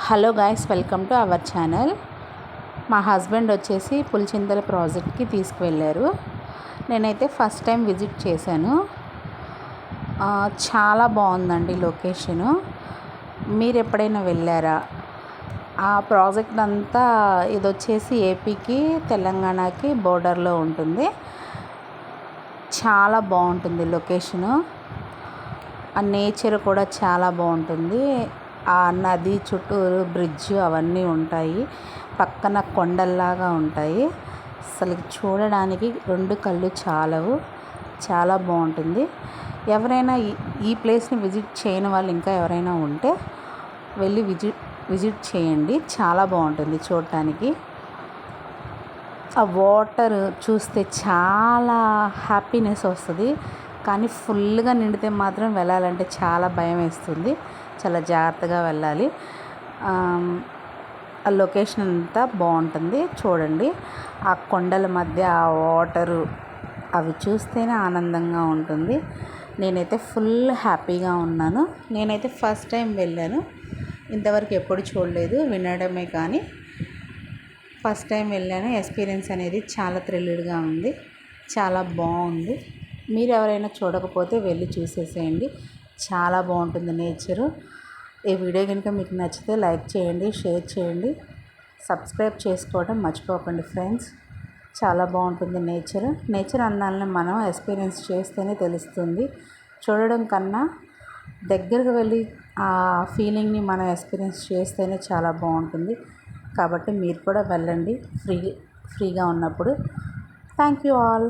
Hello guys, welcome to our channel. మా husband వచ్చేసి పులిచింతల ప్రాజెక్ట్కి తీసుకువెళ్ళారు. నేనైతే ఫస్ట్ టైం విజిట్ చేశాను. చాలా బాగుందండి లొకేషను. మీరు ఎప్పుడైనా వెళ్ళారా? ఆ ప్రాజెక్ట్ అంతా ఇది వచ్చేసి ఏపీకి తెలంగాణకి బోర్డర్లో ఉంటుంది. చాలా బాగుంటుంది లొకేషను. ఆ నేచర్ కూడా చాలా బాగుంటుంది. ఆ నది చుట్టూరు బ్రిడ్జ్ అవన్నీ ఉంటాయి. పక్కన కొండల్లాగా ఉంటాయి. అసలు చూడడానికి రెండు కళ్ళు చాలవు. చాలా బాగుంటుంది. ఎవరైనా ఈ ప్లేస్ని విజిట్ చేయని వాళ్ళు ఇంకా ఎవరైనా ఉంటే వెళ్ళి విజిట్ చేయండి. చాలా బాగుంటుంది చూడటానికి. ఆ వాటర్ చూస్తే చాలా హ్యాపీనెస్ వస్తుంది. కానీ ఫుల్గా నిండితే మాత్రం వెళ్ళాలంటే చాలా భయం వేస్తుంది. చాలా జాగ్రత్తగా వెళ్ళాలి. ఆ లొకేషన్ అంతా బాగుంటుంది చూడండి. ఆ కొండల మధ్య ఆ వాటరు అవి చూస్తేనే ఆనందంగా ఉంటుంది. నేనైతే ఫుల్ హ్యాపీగా ఉన్నాను. నేనైతే ఫస్ట్ టైం వెళ్ళాను. ఇంతవరకు ఎప్పుడు చూడలేదు, వినడమే. కానీ ఫస్ట్ టైం వెళ్ళాను. ఎక్స్పీరియన్స్ అనేది చాలా థ్రిల్డ్గా ఉంది. చాలా బాగుంది. మీరు ఎవరైనా చూడకపోతే వెళ్ళి చూసేసేయండి. చాలా బాగుంటుంది నేచరు. ఈ వీడియో కనుక మీకు నచ్చితే లైక్ చేయండి, షేర్ చేయండి, సబ్స్క్రైబ్ చేసుకోవడం మర్చిపోకండి ఫ్రెండ్స్. చాలా బాగుంటుంది నేచర్ అందాలని మనం ఎక్స్పీరియన్స్ చేస్తేనే తెలుస్తుంది. చూడడం కన్నా దగ్గరకు వెళ్ళి ఆ ఫీలింగ్ని మనం ఎక్స్పీరియన్స్ చేస్తేనే చాలా బాగుంటుంది. కాబట్టి మీరు కూడా వెళ్ళండి ఫ్రీగా ఉన్నప్పుడు. Thank you all.